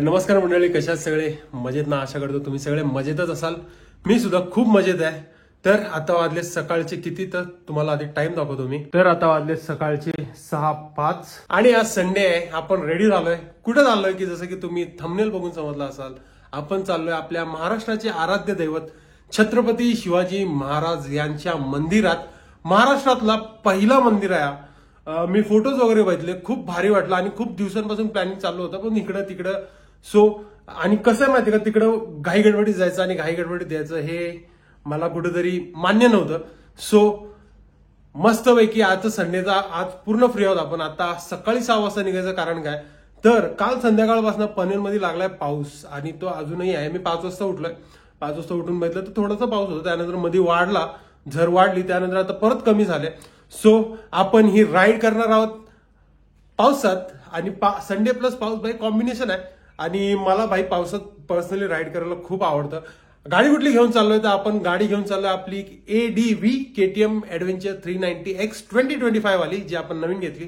तर नमस्कार मंडळी, कशात सगळे मजेत ना? आशा करतो तुम्ही सगळे मजेतच असाल. मी सुद्धा खूप मजेत आहे. तर आता वाजले सकाळचे किती, तर तुम्हाला आधी टाइम दाखवतो मी. तर आता वाजले सकाळचे 6:05 आणि आज संडे आहे. आपण रेडी झालोय. कुठं चाललोय की जसं की तुम्ही थंबनेल बघून समजलं असाल, आपण चाललोय आपल्या महाराष्ट्राचे आराध्य दैवत छत्रपती शिवाजी महाराज यांच्या मंदिरात. महाराष्ट्रातला पहिला मंदिर आहे. मी फोटोज वगैरे बघितले, खूप भारी वाटलं आणि खूप दिवसांपासून प्लॅनिंग चालू होतं, पण इकडं तिकडं आणि कसं माहिती का, तिकडं घाई गडबडीत जायचं आणि घाई गडबडीत द्यायचं हे मला कुठेतरी मान्य नव्हतं. मस्तपैकी आजचं संडेचा आज पूर्ण फ्री आहोत आपण. आता सकाळी 6 वाजता निघायचं. कारण काय, तर काल संध्याकाळपासून पनवेलमध्ये लागलाय पाऊस आणि तो अजूनही आहे. मी 5 वाजता उठलोय. 5 वाजता उठून बघितलं तर थोडासा पाऊस होता, त्यानंतर मध्ये वाढला, झर वाढली, त्यानंतर आता परत कमी झाले. आपण ही राईड करणार आहोत पावसात आणि संडे प्लस पाऊस भाई कॉम्बिनेशन आहे. आणि मला भाई पावसात पर्सनली राईड करायला खूप आवडतं. गाडी कुठली घेऊन चाललोय, तर आपण गाडी घेऊन चाललोय आपली ADV KTM ऍडव्हेंचर 390X 2025 वाली, जी आपण नवीन घेतली.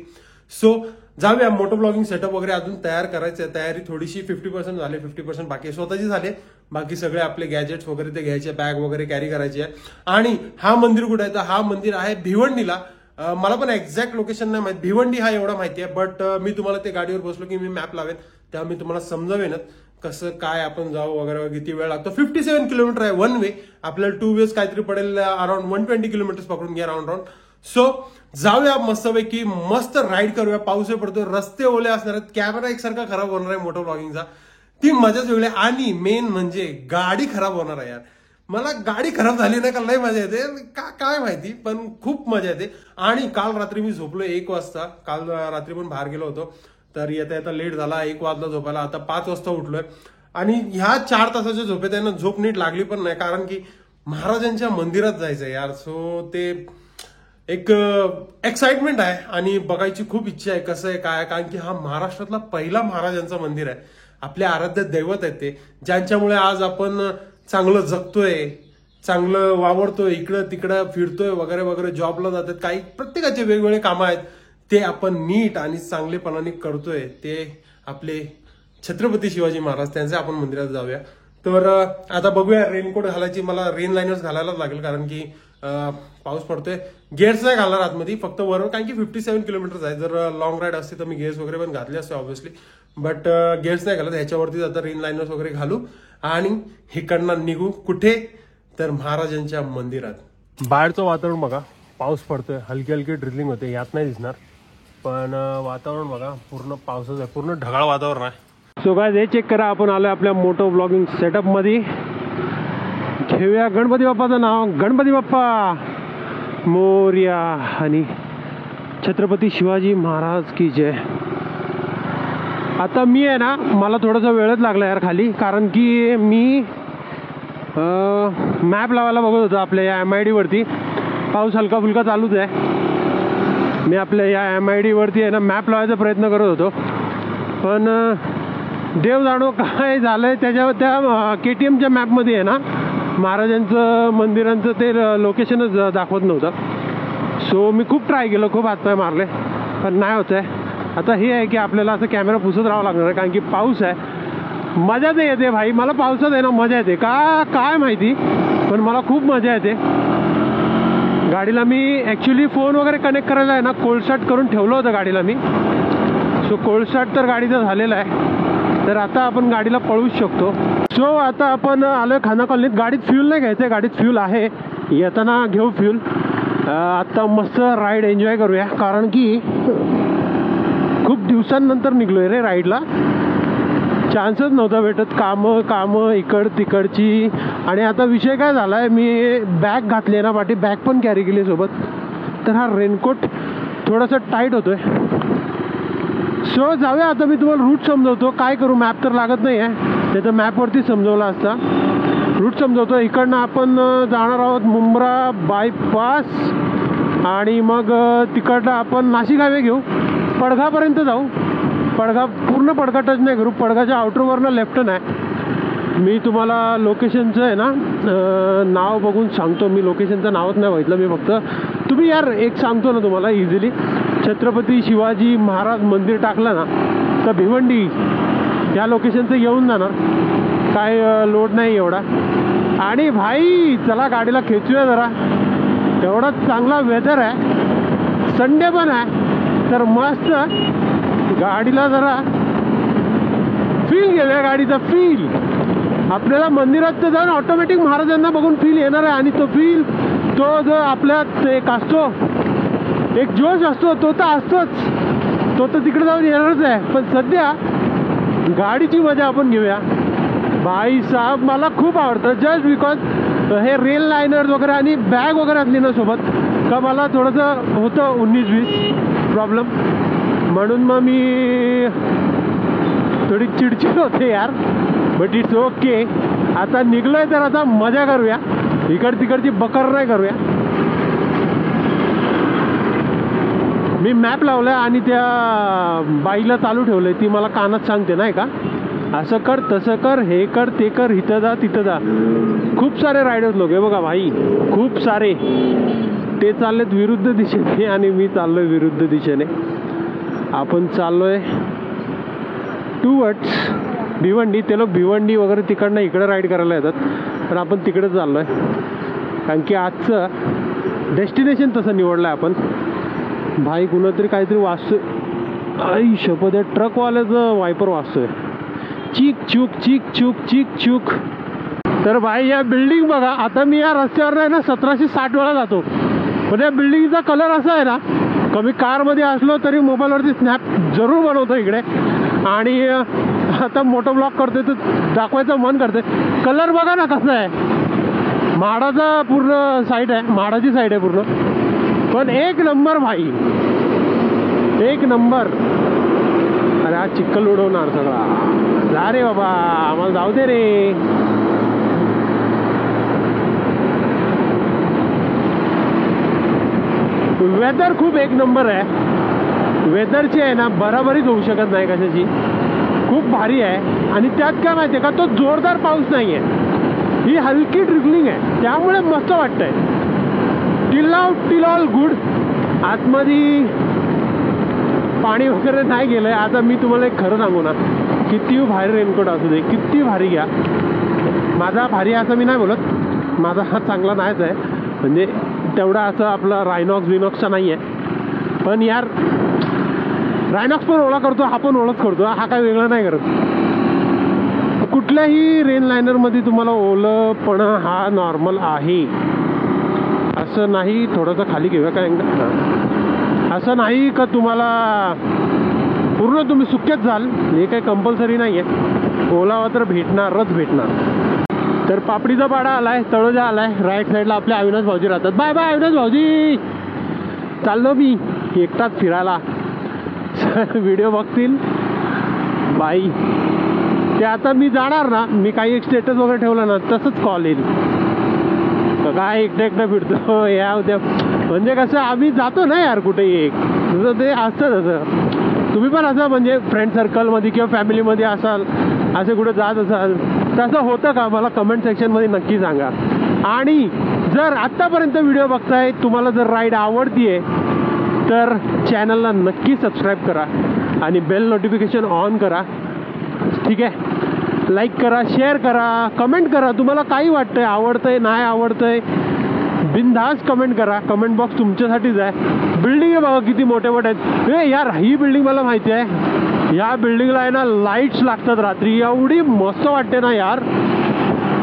जाऊया. मोटो ब्लॉगिंग सेटअप वगैरे अजून तयार करायचं. तयारी थोडीशी 50% झाली, 50% बाकी स्वतःची झाले. बाकी सगळे आपले गॅजेट्स वगैरे ते घ्यायचे, बॅग वगैरे कॅरी करायची आहे. आणि हा मंदिर कुठे आहे, तर हा मंदिर आहे भिवंडीला. मला पण एक्झॅक्ट लोकेशन नाही माहिती. भिवंडी हा एवढा माहिती आहे, बट मी तुम्हाला ते गाडीवर बसलो की मी मॅप लावेन, तेव्हा मी तुम्हाला समजावेनच कसं काय आपण जाऊ वगैरे, किती वेळ लागतो. 57 किलोमीटर आहे वन वे. आपल्याला 2 वेज काहीतरी पडेल अराउंड 120 किलोमीटर पकडून घ्या राऊंड. जाऊया मस्तपैकी, मस्त राईड करूया. पाऊस पडतोय, रस्ते ओले असणार आहेत, कॅमेरा एकसारखा खराब होणार आहे मोटो ब्लॉगिंगचा, ती मजाच वेगळी. आणि मेन म्हणजे गाडी खराब होणार आहे यार. मला गाडी खराब झाली नाही का लय मजा येते, काय माहिती, पण खूप मजा येते. आणि काल रात्री मी झोपलो 1 वाजता. काल रात्री पण बाहेर गेलो होतो, तर येता लेट झाला. 1 वाजला झोपायला. आता 5 वाजता उठलोय आणि ह्या 4 तासाच्या झोपेत आहे ना, झोप नीट लागली पण नाही, कारण की महाराजांच्या मंदिरात जायचंय यार. ते एक एक्साइटमेंट आहे आणि बघायची खूप इच्छा आहे कसं आहे काय, कारण की हा महाराष्ट्रातला पहिला महाराजांचं मंदिर आहे. आपले आराध्य दैवत आहेत ते, ज्यांच्यामुळे आज आपण चांगलं जगतोय, चांगलं वावरतोय, इकडं तिकडं फिरतोय वगैरे वगैरे, जॉबला जातात, काही प्रत्येकाचे वेगवेगळे कामं आहेत, ते आपण नीट आणि चांगलेपणाने करतोय. ते आपले छत्रपती शिवाजी महाराज, त्यांचे आपण मंदिरात जाऊया. तर आता बघूया. रेनकोट घालायची, मला रेन लाइनर्स घालायलाच लागेल, कारण की पाऊस पडतोय. गेअर्स नाही घालणार आतमध्ये, फक्त वरून, कारण की 57 किलोमीटर आहे. जर लॉंग राईड असते तर मी गेअर्स वगैरे पण घातले असते ऑब्व्हियसली, बट गेअर्स नाही घालत. ह्याच्यावरती आता रेन लाइनर्स वगैरे घालू आणि इकडनं निघू. कुठे, तर महाराजांच्या मंदिरात. बाहेरचं वातावरण बघा, पाऊस पडतोय, हलकी हलकी ड्रिलिंग होते, यात नाही दिसणार, पण वातावरण बघा पूर्ण पावसाचं आहे, पूर्ण ढगाळ वातावरण आहे. गाइस, हे चेक करा, आपण आलोय आपल्या मोटो ब्लॉगिंग सेटअप मध्ये. घेऊया गणपती बाप्पाचं नाव. गणपती बाप्पा मोरया आणि छत्रपती शिवाजी महाराज की जय. आता मी आहे ना, मला थोडासा वेळच लागला यार खाली, कारण की मी मॅप लावायला बघत होतो आपल्या या MID वरती. पाऊस हलका फुलका चालूच आहे. मी आपल्या या MID वरती आहे ना मॅप लावायचा प्रयत्न करत होतो, पण देव जाणो काय झालंय त्याच्यावर. त्या KTMच्या मॅपमध्ये आहे ना महाराजांचं मंदिरांचं ते लोकेशनच दाखवत नव्हतं. मी खूप ट्राय केलं, खूप हातपाय मारले, पण नाही होत आहे. आता हे आहे की आपल्याला असं कॅमेरा पुसत राहावं लागणार आहे, कारण की पाऊस आहे. मजा तर येते भाई, मला पावसात आहे ना मजा येते काय माहिती, पण मला खूप मजा येते. गाडीला मी ॲक्च्युली फोन वगैरे कनेक्ट करायला आहे ना कोल्ड स्टार्ट करून ठेवलं होतं गाडीला मी. कोल्ड स्टार्ट तर गाडीचा झालेला आहे, तर आता आपण गाडीला पळवूच शकतो. आता आपण आलोय खाना कॉलनीत. गाडीत फ्यूल नाही घ्यायचं, गाडीत फ्यूल आहे, येताना घेऊ फ्यूल. आता मस्त राईड एन्जॉय करूया, कारण की खूप दिवसांनंतर निघलोय रे राईडला. चान्सच नव्हता भेटत, कामं इकड तिकडची. आणि आता विषय काय झालाय, मी बॅग घातली ना पाठी, बॅग पण कॅरी केली सोबत, तर हा रेनकोट थोडासा टाईट होतोय. जाऊया. आता मी तुम्हाला रूट समजवतो. काय करू, मॅप तर लागत नाही आहे, नाही तर मॅपवरती समजवला असता. रूट समजवतो. इकडनं आपण जाणार आहोत मुंब्रा बायपास आणि मग तिकडनं आपण नाशिक हायवे घेऊ, पडघापर्यंत जाऊ. पूर्ण पडघा टच नाही करू, पडघाच्या आउटरवरनं लेफ्टन आहे. मी तुम्हाला लोकेशनचं आहे ना नाव बघून सांगतो. मी लोकेशनचं नावच नाही बघितलं मी, फक्त तुम्ही यार एक सांगतो ना तुम्हाला इझिली. छत्रपती शिवाजी महाराज मंदिर टाकलं ना तर भिवंडी त्या लोकेशनचं येऊन जाणार, काय लोड नाही एवढा. आणि भाई चला गाडीला खेचूया जरा. एवढा चांगला वेदर आहे, संडे पण आहे, तर मस्त गाडीला जरा फील घेऊया, गाडीचा फील. आपल्याला मंदिरात तर जाऊन ऑटोमॅटिक महाराजांना बघून फील येणार आहे. आणि तो फील, तो जो आपल्यात एक असतो, एक जोश असतो, तो तर असतोच, तो तर तिकडे जाऊन येणारच आहे. पण सध्या गाडीची मजा आपण घेऊया. भाई साहेब मला खूप आवडतं, जस्ट बिकॉज हे रेल लायनर वगैरे आणि बॅग वगैरे असली ना सोबत, का मला थोडंसं होतं 19-20 प्रॉब्लेम, म्हणून मग मी थोडी चिडचिड होते यार. But it's okay. आता निघलोय तर आता मजा करूया, इकड तिकडची बकर नाही करूया. मी मॅप लावलाय आणि त्या बाईला चालू ठेवलंय, ती मला कानात सांगते नाही का, असं कर तसं कर, हे कर ते कर, इथं जा तिथं जा. खूप सारे रायडर्स लोक आहे बघा भाई, खूप सारे. ते चाललेत विरुद्ध दिशेने आणि मी चाललोय विरुद्ध दिशेने. आपण चाललोय टूवर्ड्स भिवंडी. ते लोक भिवंडी वगैरे तिकडनं इकडे राईड करायला येतात, पण आपण तिकडे चाललोय कारण की आजचं डेस्टिनेशन तसं निवडलंय आपण. भाई कुणातरी काहीतरी वाजतोय, आई शपथ आहे, ट्रकवाल्याचं वायपर वाजतोय, चीक चूक चीक चूक चीक चूक. तर भाई या बिल्डिंग बघा, आता मी या रस्त्यावर आहे ना 1760 वेळा जातो, पण या बिल्डिंगचा कलर असा आहे ना, कमी कारमध्ये असलो तरी मोबाईलवरती स्नॅप जरूर बनवतो इकडे. आणि आता मोठं ब्लॉग करतोय तर दाखवायचं मन करते. कलर बघा ना कसं आहे, म्हाडाचा पूर्ण साईड आहे, म्हाडाची साईड आहे पूर्ण, पण एक नंबर भाई, एक नंबर. अरे हा चिखल उडवणार सगळा, जा रे बाबा आम्हाला जाऊ दे रे. वेदर खूप एक नंबर आहे, वेदरची आहे ना बराबरीच होऊ शकत नाही कशाची, खूप भारी आहे. आणि त्यात काय माहिती आहे का, तो जोरदार पाऊस नाही आहे, ही हलकी ट्रिकलिंग आहे, त्यामुळे मस्त वाटतंय. Till all good. आतमध्ये पाणी वगैरे नाही गेलंय. आता मी तुम्हाला एक खरं सांगू ना, किती भारी रेनकोट असू दे, किती भारी घ्या, माझा भारी असं मी नाही बोलत, माझा हा चांगला नाहीच आहे, म्हणजे तेवढा असं आपला रायनॉक्स विनॉक्सचा नाही आहे. पण यार रायनॉक्स पण ओळख करतो, हा पण ओळख करतो, हा काय वेगळं नाही करत. कुठल्याही रेन लायनरमध्ये तुम्हाला ओलपणा हा नॉर्मल आहे, असं नाही. थोडंसं खाली घेऊया काय, असं नाही का तुम्हाला पूर्ण तुम्ही सुक्याच जाल, हे काही कंपल्सरी नाही आहे, ओलावा तर भेटणारच भेटणार. तर पापडीचा पाडा आलाय, तळोजा आलाय, राईट साईडला आपले अविनाश भाऊजी राहतात. बाय बाय अविनाश भाऊजी. चाललो मी एकटाच फिरायला, व्हिडिओ बघतील बाई. ते आता मी जाणार ना, मी काही एक स्टेटस वगैरे ठेवलं ना, तसंच कॉल येईल, काय एकटं फिरतो या उद्या. म्हणजे कसं आम्ही जातो ना यार कुठे, एक जसं ते असतं तसं तुम्ही पण असं म्हणजे फ्रेंड सर्कलमध्ये किंवा फॅमिलीमध्ये असाल, असे कुठे जात असाल, तसं होतं का मला कमेंट सेक्शनमध्ये नक्की सांगा. आणि जर आत्तापर्यंत व्हिडिओ बघताय, तुम्हाला जर राईड आवडतीये तर चॅनलला नक्की सबस्क्राईब करा आणि बेल नोटिफिकेशन ऑन करा, ठीक आहे. लाईक करा, शेअर करा, कमेंट करा, तुम्हाला काही वाटतंय, आवडतंय नाही आवडतंय, बिनधास्त कमेंट करा. कमेंट बॉक्स तुमच्यासाठीच आहे. बिल्डिंग आहे बघा किती मोठे मोठे आहेत. हे यार ही बिल्डिंग मला माहिती आहे, या बिल्डिंगला आहे ना लाईट्स लागतात रात्री, एवढी मस्त वाटते ना यार.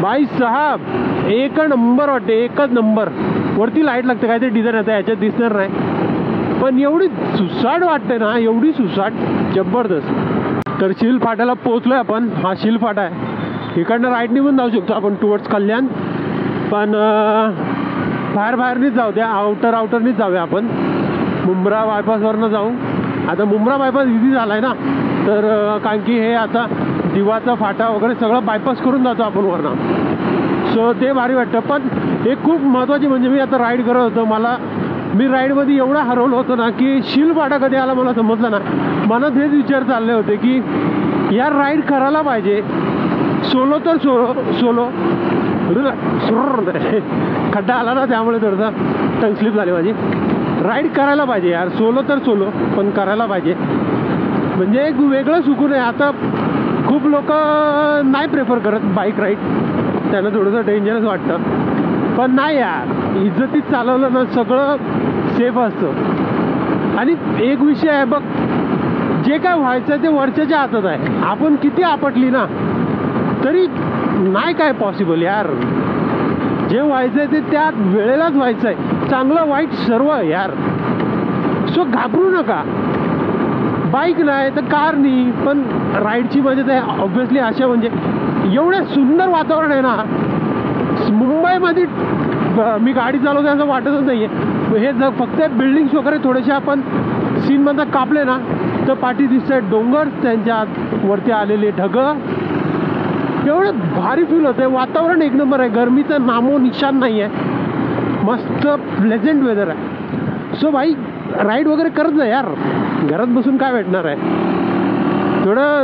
भाई साहेब एक नंबर वाटते, एकच नंबर. वरती लाईट लागते, काहीतरी डिझाईन येतं, याच्यात दिसणार नाही, पण एवढी सुसाट वाटते ना, एवढी सुसाट, जबरदस्त. तर शिल फाट्याला पोहोचलोय आपण, हा शिल फाटा आहे, इकडनं राईटनी पण जाऊ शकतो आपण टुवर्ड्स कल्याण, पण बाहेरनीच जाऊ द्या, आउटरनीच जाऊया आपण. मुंब्रा बायपासवरनं जाऊ. आता मुंब्रा बायपास इझी झालाय ना, तर कारण की हे आता दिवाचा फाटा वगैरे सगळं बायपास करून जातो आपण वरनं, सो ते भारी वाटतं. पण एक खूप महत्त्वाची म्हणजे मी आता राईड करत होतो, मी राईडमध्ये एवढं हरवलं होतं ना की शिल फाटा कधी आला मला समजलं ना. मनात हेच विचार चालले होते की यार राईड करायला पाहिजे, सोलो तर सोलो खड्डा आला ना त्यामुळे थोडंसं टंग स्लिप झाली माझी. राईड करायला पाहिजे यार, सोलो तर सोलो पण करायला पाहिजे, म्हणजे एक वेगळं सुकून आहे. आता खूप लोक नाही प्रेफर करत बाईक राईड, त्यांना थोडंसं डेंजरस वाटतं. पण नाही यार, इज्जतीत चालवलं ना सगळं सेफ असतं. आणि एक विषय आहे बघ, जे काय व्हायचं ते वरच्याच्या हातात आहे. आपण किती आपटली ना तरी नाही काय पॉसिबल यार. जे व्हायचंय ते त्या वेळेलाच व्हायचंय, चांगलं वाईट सर्व यार. सो घाबरू नका. बाईक नाही तर कारनी पण राईडची मजा तर ऑब्व्हियसली अशा, म्हणजे एवढं सुंदर वातावरण आहे ना मुंबईमध्ये. मी गाडी चालवते असं वाटतच नाहीये. हे जर फक्त बिल्डिंग्स वगैरे थोडेसे आपण सीनमधनं कापले ना तर पाठी दिसतंय डोंगर, त्यांच्यात वरती आलेले ढगं. एवढं भारी फील होतंय. वातावरण एक नंबर आहे, गरमीचं नामो निशान नाही आहे. मस्त प्लेझेंट वेदर आहे. सो भाई राईड वगैरे करत जा यार, घरात बसून काय भेटणार आहे. थोडं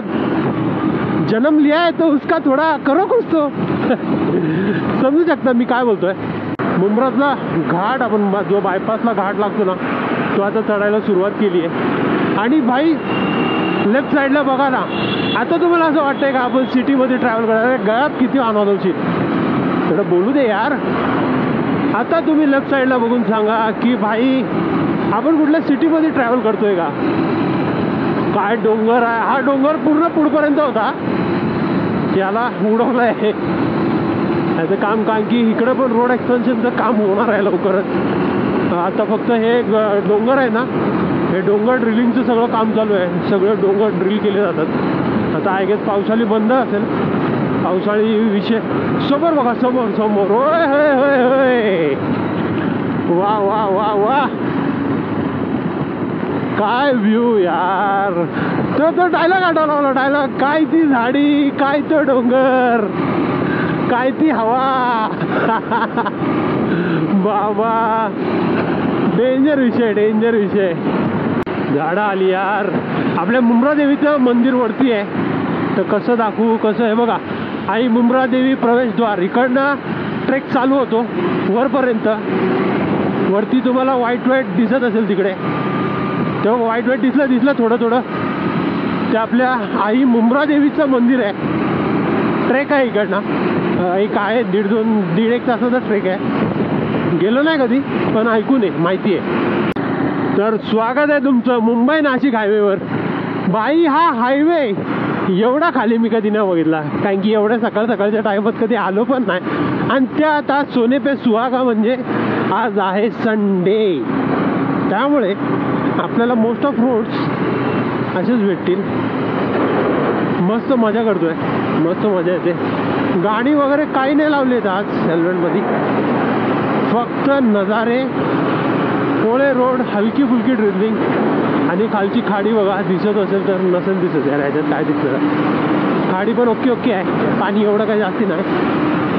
जन्म लिया है तो उसका थोडा करो कुछ तो. समजू शकता मी काय बोलतोय. मुंब्रातला घाट, आपण जो बायपासला घाट लागतो ना तो आता चढायला सुरुवात केली आहे. आणि भाई लेफ्ट साईडला बघा ना, आता तुम्हाला असं वाटतंय का आपण सिटीमध्ये ट्रॅव्हल करणार. गळ्यात किती अनोदवशील, थोडं बोलू दे यार. आता तुम्ही लेफ्ट साईडला बघून सांगा की भाई आपण कुठल्या सिटीमध्ये ट्रॅव्हल करतोय का. काय डोंगर आहे. हा डोंगर पूर्ण पुढपर्यंत होता, याला उडवलाय याचं काम. कारण की इकडं पण रोड एक्सटेन्शनचं काम होणार आहे लवकरच. आता फक्त हे डोंगर आहे ना, हे डोंगर ड्रिलिंगचं सगळं काम चालू आहे. सगळे डोंगर ड्रिल केले जातात. आता आय गेस पावसाळी बंद असेल, पावसाळी विषय. समोर बघा, समोर समोर. होय होय होय होय, वा वा वा वा, काय व्ह्यू यार. तो डायलॉग आठवला, डायलॉग. काय ती झाडी, काय तो डोंगर, काय ती हवा. बाबा डेंजर विषय, डेंजर विषय. झाडं आली यार. आपल्या मुंब्रा देवीचं मंदिर वरती आहे, तर कसं दाखवू कसं. हे बघा, आई मुंब्रा देवी प्रवेशद्वार. इकडनं ट्रेक चालू होतो वरपर्यंत. वरती तुम्हाला व्हाईट व्हाईट दिसत असेल तिकडे, तेव्हा व्हाईट व्हाईट दिसलं थोडं थोडं. ते आपल्या आई मुंब्रा देवीचं मंदिर आहे. ट्रेक आहे इकडनं, एक आहे 1.5 तासाचा ट्रेक आहे. गेलो नाही कधी पण ऐकून आहे, माहिती आहे. तर स्वागत आहे तुमचं मुंबई नाशिक हायवेवर. बाई हा हायवे एवढा खाली मी कधी नाही बघितला, कारण की एवढ्या सकाळच्या टायमात कधी आलो पण नाही. आणि त्या आता सोने पे सुहागा, म्हणजे आज आहे संडे, त्यामुळे आपल्याला मोस्ट ऑफ रोड्स असेच भेटतील. मस्त मजा करतोय, मस्त मजा येते. गाणी वगैरे काही नाही लावलेत आज हेल्मेटमध्ये, फक्त नजारे. कोळे रोड, हलकी फुलकी ड्रिलिंग. आणि खालची खाडी बघा, दिसत असेल तर, नसेल दिसत यार ह्याच्यात काय दिसतं. खाडी पण ओके ओके आहे, पाणी एवढं काही जास्ती नाही,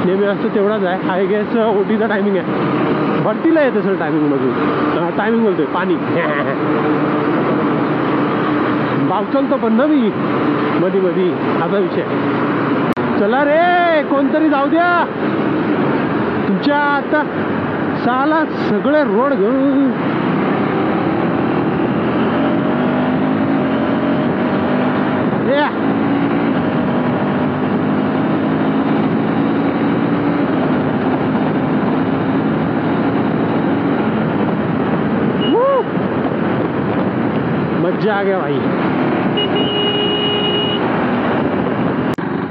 नेहमी असतं तेवढाच आहे. आय गेस ओटीचा टायमिंग आहे, भरतीला येत असेल टायमिंगमधून. टायमिंग बोलतोय, पाणी. भाव चालतो पण ना मी मधी असा विषय. चला रे, कोणतरी जाऊ द्या तुमच्या. आता साला सगळे रोड घेऊन मज्जा आ गया भाई.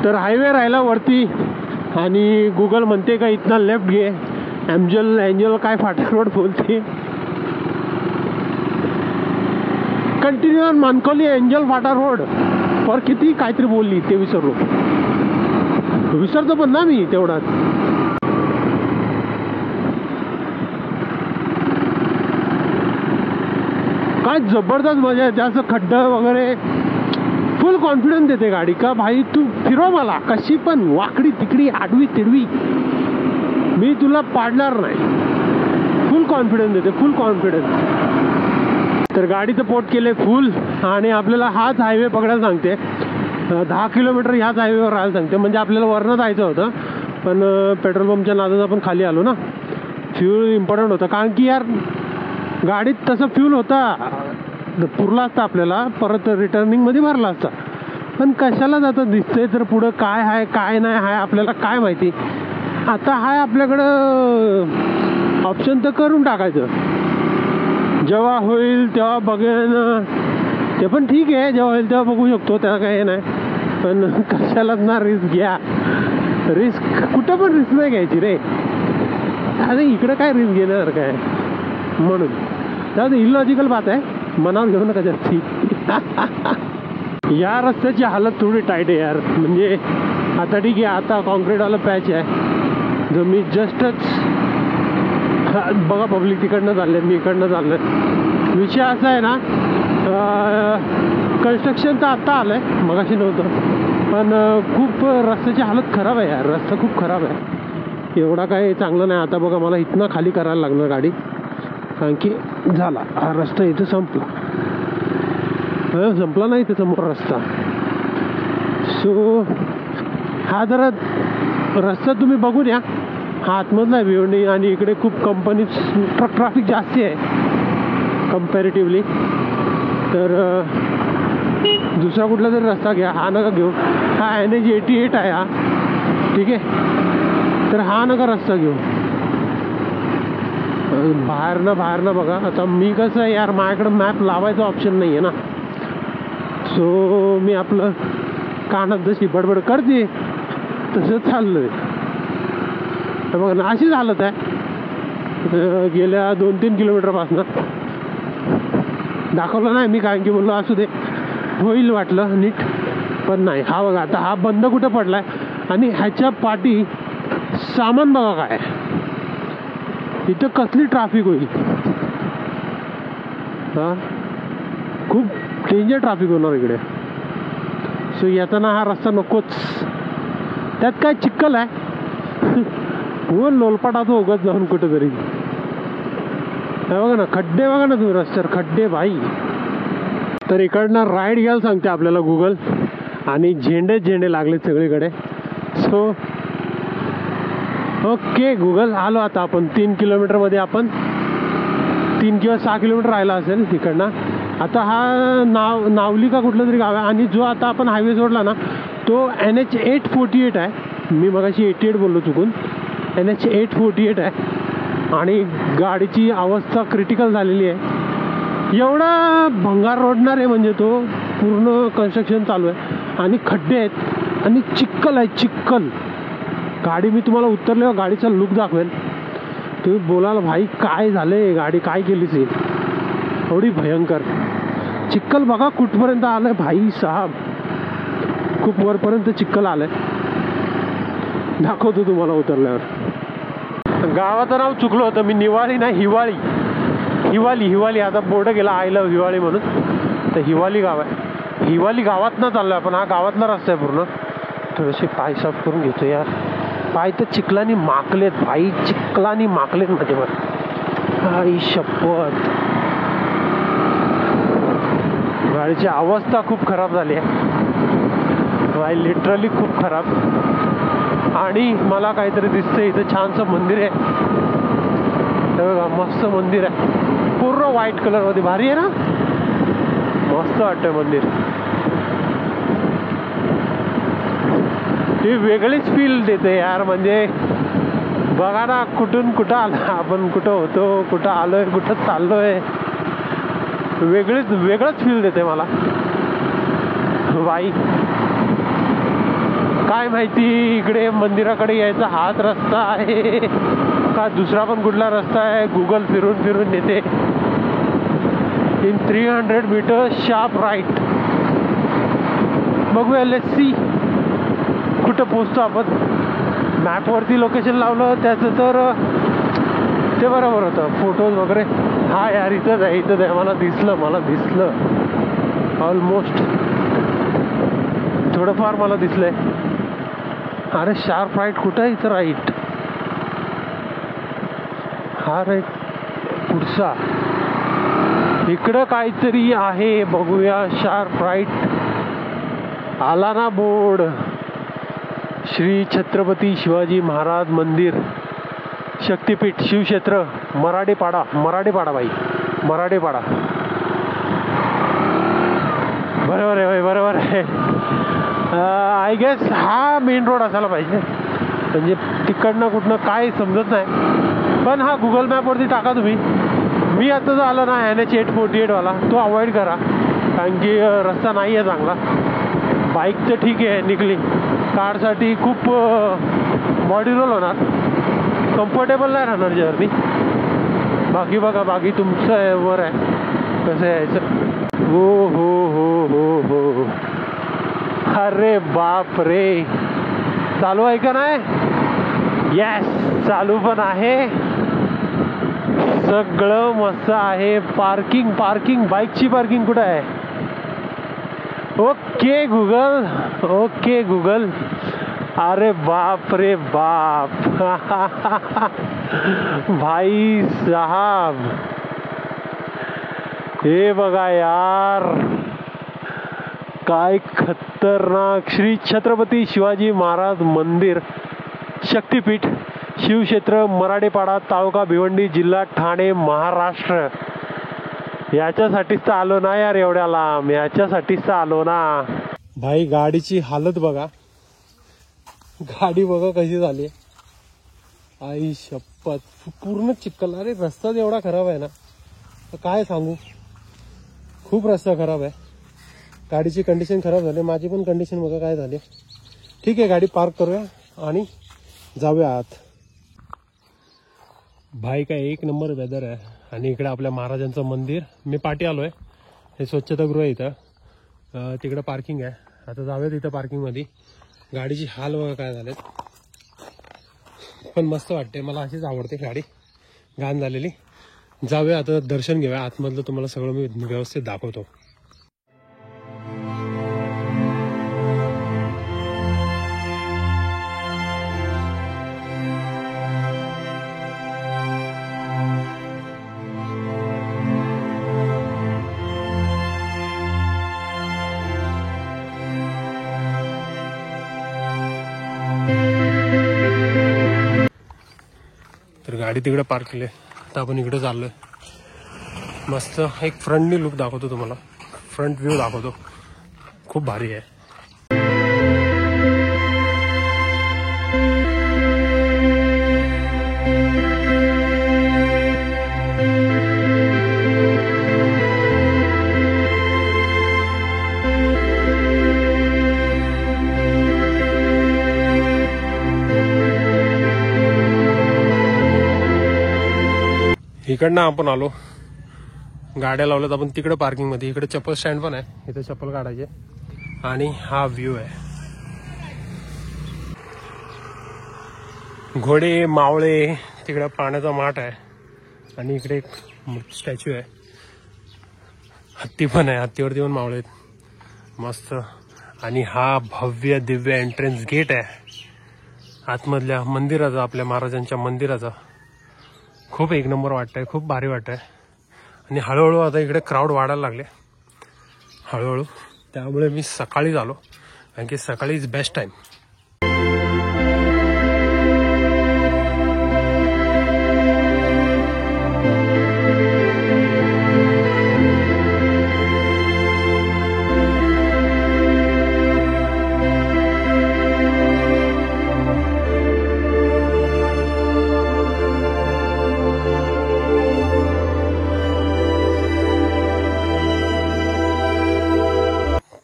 तर हायवे राहिला वरती, आणि गुगल म्हणते का इथना लेफ्ट घे. एंजल काय फाटक रोड बोलते. Continue on Mankoli angel Phata road. पर किती काहीतरी बोलली ते विसरतो पण ना मी तेवढाच. काय जबरदस्त मजा येते. असं खड्डा वगैरे फुल कॉन्फिडन्स देते गाडी. का भाई तू फिरव मला कशी पण, वाकडी तिकडी आडवी तिडवी, मी तुला पाडणार नाही. फुल कॉन्फिडन्स देते, फुल कॉन्फिडन्स. तर गाडीचं पोट केले फुल, आणि आपल्याला हाच हायवे पकडायला सांगते. 10 किलोमीटर ह्याच हायवेवर राहायला सांगते. म्हणजे आपल्याला वरनं जायचं होतं, पण पेट्रोल पंपच्या नादात आपण खाली आलो ना. फ्यूल इम्पॉर्टंट होतं, कारण की यार गाडीत तसं फ्यूल होता, पुरला असता आपल्याला, परत रिटर्निंगमध्ये भरला असता. पण कशाला जातं दिसतंय तर पुढं काय आहे काय नाही आहे आपल्याला काय माहिती. आता हाय आपल्याकडं ऑप्शन तर करून टाकायचं, जेव्हा होईल तेव्हा बघेन, ते पण ठीक आहे, जेव्हा होईल तेव्हा बघू शकतो, त्याला काही नाही. पण कशालाच ना रिस्क घ्या, रिस्क कुठं पण रिस्क नाही घ्यायची रे. अरे इकडं काय रिस्क घेणार काय, म्हणून त्यात इलॉजिकल बात आहे, मनावर घेऊ नका जास्ती. या रस्त्याची हालत थोडी टाईट आहे यार. म्हणजे आता ठीक आहे, आता कॉन्क्रीटवाला पॅच आहे जो मी जस्टच बघा, पब्लिक तिकडनं चालले, मी इकडनं चाललं. विषय असा आहे ना, कन्स्ट्रक्शन तर आत्ता आलं आहे, मगाशी नव्हतं. पण खूप रस्त्याची हालत खराब आहे यार, रस्ता खूप खराब आहे, एवढा काही चांगलं नाही. आता बघा मला इथनं खाली करायला लागणार गाडी, कारण की झाला हा रस्ता इथं संपला नाही इथं समोर रस्ता. सो हा जरा रस्ता तुम्ही बघून या, हा आतमधला आहे भिवंडी, आणि इकडे खूप कंपनी ट्रॅफिक जास्ती आहे कम्पॅरेटिव्हली. तर दुसरा कुठला तरी रस्ता घ्या, हा नका घेऊ. हा NH 88 आहे हा, ठीक आहे, तर हा नका रस्ता घेऊ. बाहेरनं बघा. आता मी कसं आहे यार, माझ्याकडं मॅप लावायचा ऑप्शन नाही आहे ना, सो मी आपलं कानात जशी बडबड करते तसं चाललंय. तर बघा ना, अशीच हालत आहे गेल्या 2-3 किलोमीटरपासून. दाखवलं नाही मी, कारण की बोललो असू दे, होईल वाटलं नीट, पण नाही. हा बघा, आता हा बंद कुठं पडलाय, आणि ह्याच्या पाठी सामान बघा काय, इथं कसली ट्रॅफिक होईल. हा खूप डेंजर ट्रॅफिक होणार इकडे. सो येताना हा रस्ता नकोच. त्यात काय चिखल आहे, व लोलपाटाचं उगाच जाऊन कुठं तरी. बघा ना खड्डे, बघा ना तुम्ही रस्त्यावर खड्डे भाई. तर इकडनं राईट घ्यायला सांगते आपल्याला गुगल, आणि झेंडे लागले सगळीकडे. सो ओके गुगल, आलो आता आपण 3 किलोमीटरमध्ये. आपण 3 किंवा 6 किलोमीटर राहिला असेल इकडनं. आता हा नावली का कुठलं तरी गाव आहे, आणि जो आता आपण हायवे सोडला ना तो NH 848 आहे. मी मगाशी 88 बोललो चुकून, NH 848 आहे. आणि गाडीची अवस्था क्रिटिकल झालेली आहे. एवढा भंगार रोडणार आहे, म्हणजे तो पूर्ण कन्स्ट्रक्शन चालू आहे, आणि खड्डे आहेत, आणि चिखल आहे, चिखल. गाडी मी तुम्हाला उतरल्यावर गाडीचा लुक दाखवेल, तुम्ही बोलाल भाई काय झालंय, गाडी काय केलीच आहे, एवढी भयंकर. चिखल बघा कुठपर्यंत आलंय भाई साहब, खूप वरपर्यंत चिखल आलंय. दाखवतो तुम्हाला उतरल्यावर. गावाचं नाव चुकलं होतं मी, निवाळी नाही हिवाळी, हिवाली. आता बोर्ड गेला आय लव्ह हिवाळी म्हणून, तर हिवाली गाव आहे. हिवाली गावात ना चाललोय आपण, हा गावातला रस्ता आहे पूर्ण. थोडेसे पाय साफ करून घेतो यार, पाय तर चिखलानी माकलेत भाई, चिखलानी माकलेत माझे वर, आई शपथ. गाडीची अवस्था खूप खराब झाली आहे भाई, लिटरली खूप खराब. आणि मला काहीतरी दिसतंय इथं छानसं मंदिर आहे, बघा मस्त मंदिर आहे, पूर्ण व्हाईट कलर मध्ये, भारी आहे ना, मस्त वाटतंय मंदिर. ही वेगळीच फील देते यार. म्हणजे बघा ना, कुठून कुठं आलं आपण, कुठं होतो, कुठं आलोय, कुठं चाललोय, वेगळंच फील देते मला बाई. काय माहिती इकडे मंदिराकडे यायचा हाच रस्ता आहे का दुसरा पण कुठला रस्ता आहे. गुगल फिरून नेते. In 300 meter sharp right. बघूया, लेट्स सी कुठं पोचतो आपण. मॅपवरती लोकेशन लावलं त्याचं तर ते बरोबर होतं, फोटोज वगैरे. हा यार इथंच आहे, मला दिसलं ऑलमोस्ट, थोडंफार मला दिसलंय. अरे शार्प राईट कुठं आहे इथं? राईट, हा राईट पुढचा, इकडं काहीतरी आहे, बघूया. शार्प राईट आला ना बोर्ड. श्री छत्रपती शिवाजी महाराज मंदिर, शक्तिपीठ, शिवक्षेत्र, मराठेपाडा बाई, मराठेपाडा. बरोबर आहे भाई, बरोबर आहे. आय गेस हा मेन रोड असायला पाहिजे, म्हणजे तिकडनं कुठनं काय समजत नाही. पण हा गुगल मॅपवरती टाका तुम्ही. मी आता जो आलो ना NH848 वाला, तो अवॉइड करा, कारण की रस्ता नाही आहे चांगला. बाईक तर ठीक आहे निघली, कारसाठी खूप बॉडी रोल होणार, कम्फर्टेबल नाही राहणार जर्नी. बाकी बघा, बाकी तुमचं वर आहे कसं यायचं. हो हो हो हो हो, अरे बाप रे, चालू आहे का नाही? यस, चालू पण आहे, सगळं मस्त आहे. पार्किंग पार्किंग, बाईकची पार्किंग कुठं आहे? Okay Google, okay Google. अरे बाप रे बाप भाई साहब, हे बघा यार, काय खतरनाक. श्री छत्रपती शिवाजी महाराज मंदिर, शक्तिपीठ, शिवक्षेत्र, मराठेपाडा, तालुका भिवंडी, जिल्हा ठाणे, महाराष्ट्र. याच्यासाठीच तर आलो ना यार, एवढ्या लांब याच्यासाठीच तर आलो ना भाई. गाडीची हालत बघा, गाडी बघा कशी झाली, आई शपथ, पूर्ण चिखल. अरे रस्ता एवढा खराब आहे ना, तर काय सांगू, खूप रस्ता खराब आहे. गाडीची कंडिशन खराब झाली, माझी पण कंडिशन बघा काय झाली. ठीक आहे, गाडी पार्क करूया आणि जाऊया आत. भाई काय एक नंबर वेदर आहे. आणि इकडे आपल्या महाराजांचं मंदिर, मी पाठी आलोय, हे स्वच्छतागृह आहे इथं, तिकडं पार्किंग आहे. आता जाऊया तिथं पार्किंगमध्ये. गाडीची हाल बघा काय झालेत, पण मस्त वाटते, मला अशीच आवडते गाडी, घाण झालेली. जाऊया आता, दर्शन घेऊया आतमधलं, तुम्हाला सगळं मी व्यवस्थित दाखवतो. तर गाडी तिकडे पार्क केली, आता आपण इकडे चाललोय. मस्त एक फ्रंटनी लुक दाखवतो तुम्हाला, फ्रंट व्ह्यू दाखवतो, खूप भारी आहे. इकडनं आपण आलो, गाड्या लावल्यात आपण तिकडे पार्किंग मध्ये. इकडे चप्पल स्टँड पण आहे, इथे चप्पल काढायचे. आणि हा व्ह्यू आहे, घोडे, मावळे, तिकडे पाण्याचा माठ आहे, आणि इकडे एक स्टॅच्यू आहे, हत्ती पण आहे, हत्तीवरती पण मावळे आहेत, मस्त. आणि हा भव्य दिव्य एंट्रन्स गेट आहे आतमधल्या मंदिराचा, आपल्या महाराजांच्या मंदिराचा. खूप एक नंबर वाटतंय, खूप भारी वाटतंय. आणि हळूहळू आता इकडे क्राऊड वाढायला लागले हळूहळू, त्यामुळे मी सकाळीच आलो, कारण की सकाळी इज बेस्ट टाइम.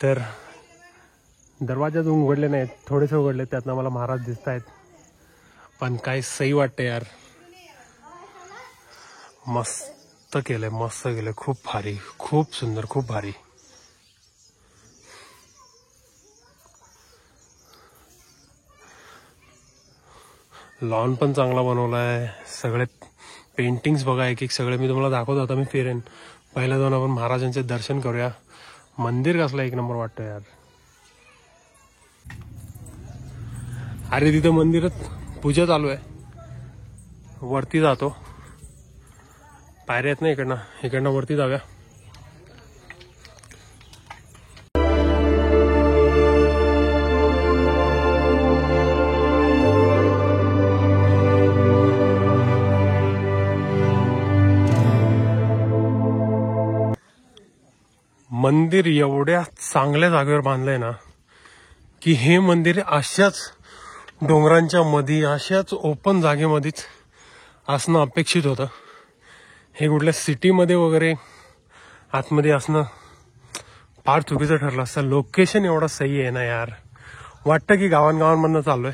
तर दरवाजा अजून उघडले नाहीत, थोडेसे उघडले, त्यातनं मला महाराज दिसत आहेत. पण काय सही वाटते यार, मस्त केलंय, मस्त केलंय, खूप भारी, खूप सुंदर, खूप भारी. लॉन पण चांगला बनवलाय, सगळे पेंटिंग्स बघा, एक एक सगळे मी तुम्हाला दाखवतो. आता मी फिरेन, पहिला जाऊन आपण महाराजांचे दर्शन करूया. मंदिर कसला एक नंबर वाटतं यार. अरे तिथं मंदिरात पूजा चालू आहे, वरती जातो, पायऱ्या आहेत ना इकडनं वरती जाऊया. मंदिर एवढ्या चांगल्या जागेवर बांधलंय ना की हे मंदिर अशाच डोंगरांच्या मध्ये, अशाच ओपन जागेमध्येच असणं अपेक्षित होतं. हे कुठल्या सिटीमध्ये वगैरे आतमध्ये असणं फार चुकीचं ठरलं असतं. लोकेशन एवढं सही आहे ना यार, वाटतं की गावांगावांमधनं चाललोय,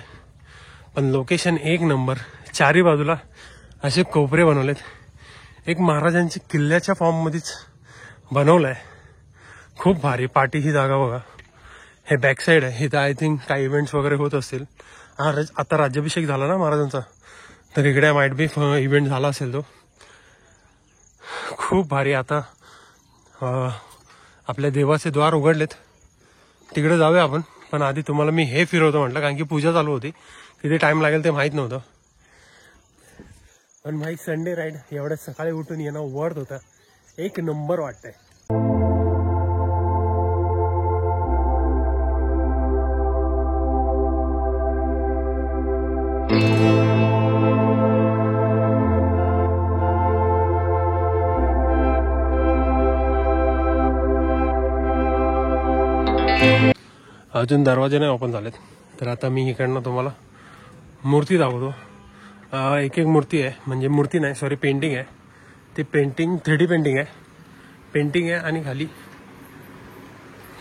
पण लोकेशन एक नंबर. चारी बाजूला असे कोपरे बनवलेत, एक महाराजांची किल्ल्याच्या फॉर्ममध्येच बनवलंय. खूप भारी. पाठी ही जागा बघा, हे बॅक साईड आहे. इथं आय थिंक काही इव्हेंट्स वगैरे होत असतील. आता राज्याभिषेक झाला ना महाराजांचा, तर इकडे माइट बी इव्हेंट झाला असेल तो. खूप भारी. आता आपल्या देवाचे द्वार उघडलेत, तिकडे जाऊया आपण. पण आधी तुम्हाला मी हे फिरवतो म्हटलं, कारण की पूजा चालू होती. किती टाइम लागेल ते माहित नव्हतं. पण माहीत संडे राईड एवढ्या सकाळी उठून येणं वर्थ होतं. एक नंबर वाटतंय. अजून दरवाजे नाही ओपन झालेत, तर आता मी इकडनं तुम्हाला मूर्ती दाखवतो. एक एक मूर्ती आहे, म्हणजे मूर्ती नाही सॉरी पेंटिंग आहे. ती पेंटिंग 3D पेंटिंग आहे आणि खाली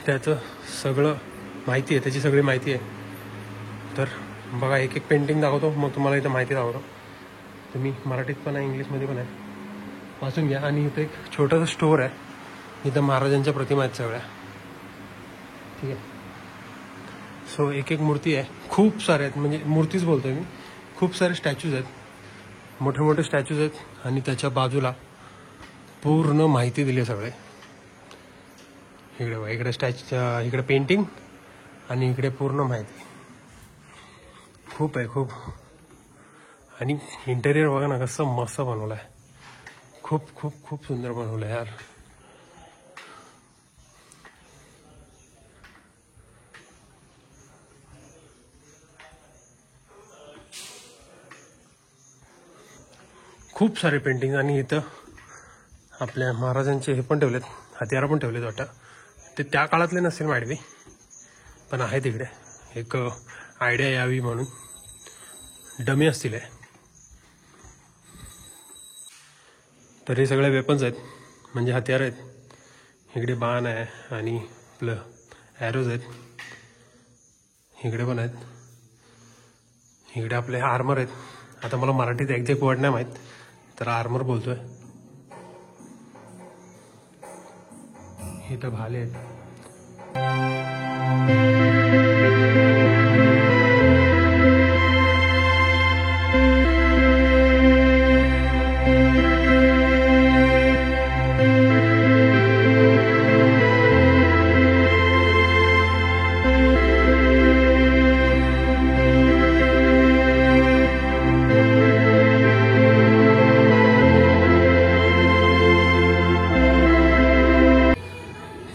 त्याचं सगळं माहिती आहे, त्याची सगळी माहिती आहे. तर बघा, एक एक पेंटिंग दाखवतो, मग तुम्हाला इथं माहिती दाखवतो. तुम्ही मराठीत पण आहे, इंग्लिशमध्ये पण आहे, वाचून घ्या. आणि इथं एक छोटंसं स्टोअर आहे, इथं महाराजांच्या प्रतिमा आहेत सगळ्या. ठीक आहे. सो एक एक मूर्ती आहे, खूप सारे आहेत, म्हणजे मूर्तीच बोलतोय मी. खूप सारे स्टॅच्यूज आहेत, मोठे मोठे स्टॅच्यूज आहेत. आणि त्याच्या बाजूला पूर्ण माहिती दिली आहे सगळे. इकडे बघा, इकडे इकडे पेंटिंग आणि इकडे पूर्ण माहिती. खूप आहे, खूप. आणि इंटेरियर बघा ना कसं मस्त बनवलं आहे. खूप खूप खूप सुंदर बनवलं आहे यार. खूप सारे पेंटिंग. आणि इथं आपल्या महाराजांचे हे पण ठेवलेत, हत्यारं पण ठेवलेत वाटतं. ते त्या काळातले नसेल माडवी, पण आहे तिकडे. एक आयडिया यावी म्हणून डमी असतील हे. तर हे सगळे वेपन्स आहेत, म्हणजे हत्यार आहेत. इकडे बाण आहे आणि आपलं ॲरोज आहेत. इकडे पण आहेत. इकडे आपले आर्मर आहेत. आता मला मराठीत एक्झॅक्ट वर्ड नाही माहीत, तर आर्मर बोलतोय. इथं भाले आहेत.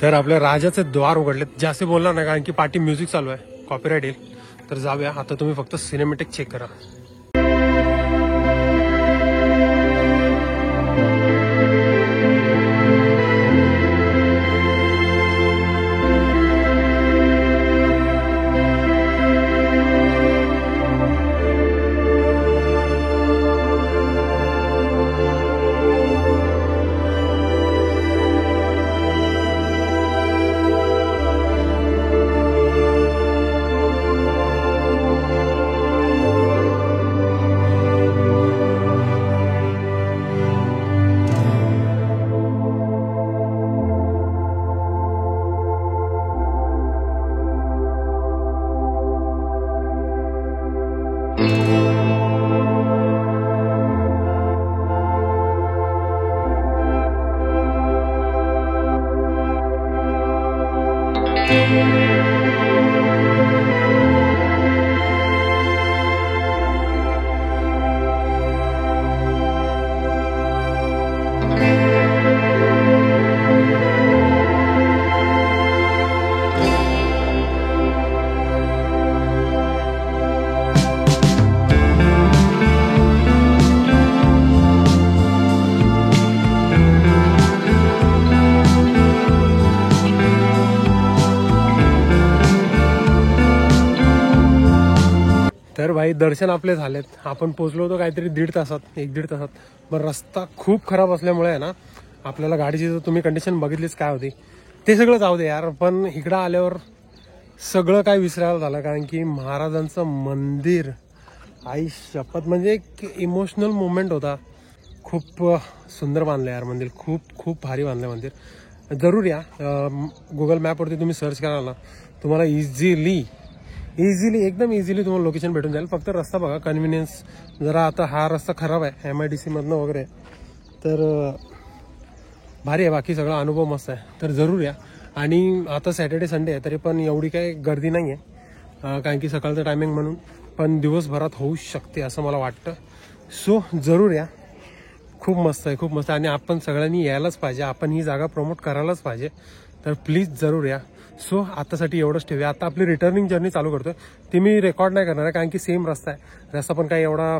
तर आपल्या राजाचे द्वार उघडलेत. जास्त बोलणार नाही, कारण की पार्टी म्युझिक चालू आहे, कॉपीराइट येईल. तर जाऊया आता. तुम्ही फक्त सिनेमॅटिक चेक करा. भाई दर्शन आपले झालेत. आपण पोहोचलो होतो काहीतरी 1.5 तासात, 1-1.5 तासात. पण रस्ता खूप खराब असल्यामुळे आहे ना, आपल्याला गाडीची जर तुम्ही कंडिशन बघितलीच काय होती, ते सगळं जाऊ दे यार. पण इकडं आल्यावर सगळं काय विसरायला झालं, कारण की महाराजांचं मंदिर, आई शपथ, म्हणजे एक इमोशनल मोमेंट होता. खूप सुंदर बांधलं यार मंदिर, खूप खूप भारी बांधलं मंदिर. जरूर या. गुगल मॅपवरती तुम्ही सर्च कराल ना, तुम्हाला इझिली एकदम इझिली तुम्हाला लोकेशन भेटून जाईल. फक्त रस्ता बघा, कन्व्हिनियन्स जरा, आता हा रस्ता खराब आहे MIDC मधनं वगैरे, तर भारी आहे. बाकी सगळा अनुभव मस्त आहे. तर जरूर या. आणि आता सॅटर्डे संडे आहे तरी पण एवढी काही गर्दी नाही आहे, कारण की सकाळचं टायमिंग म्हणून, पण दिवसभरात होऊ शकते असं मला वाटतं. सो जरूर या. खूप मस्त आहे, खूप मस्त आहे. आणि आपण सगळ्यांनी यायलाच पाहिजे, आपण ही जागा प्रमोट करायलाच पाहिजे. तर प्लीज जरूर या. सो आतासाठी एवढंच ठेवूया. आता आपली रिटर्निंग जर्नी चालू करतोय. ती मी रेकॉर्ड नाही करणार आहे, कारण की सेम रस्ता आहे. रस्ता पण काही एवढा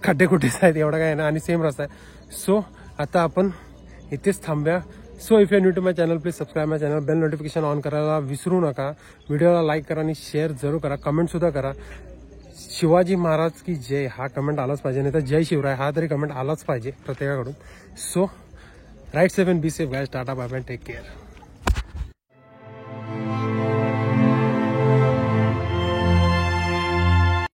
खड्डे खुड्डेच आहेत, एवढा काय ना, आणि सेम रस्ता आहे. सो आता आपण इथेच थांबूया. So if you new to my channel, please subscribe my channel, bell notification on करायला विसरू नका. व्हिडिओला लाईक करा आणि शेअर जरूर करा. कमेंटसुद्धा करा. शिवाजी महाराज की जय हा कमेंट आलाच पाहिजे, नाही तर जय शिवराय हा तरी कमेंट आलाच पाहिजे प्रत्येकाकडून. So right safe and be safe guys. Tata bye bye, take care.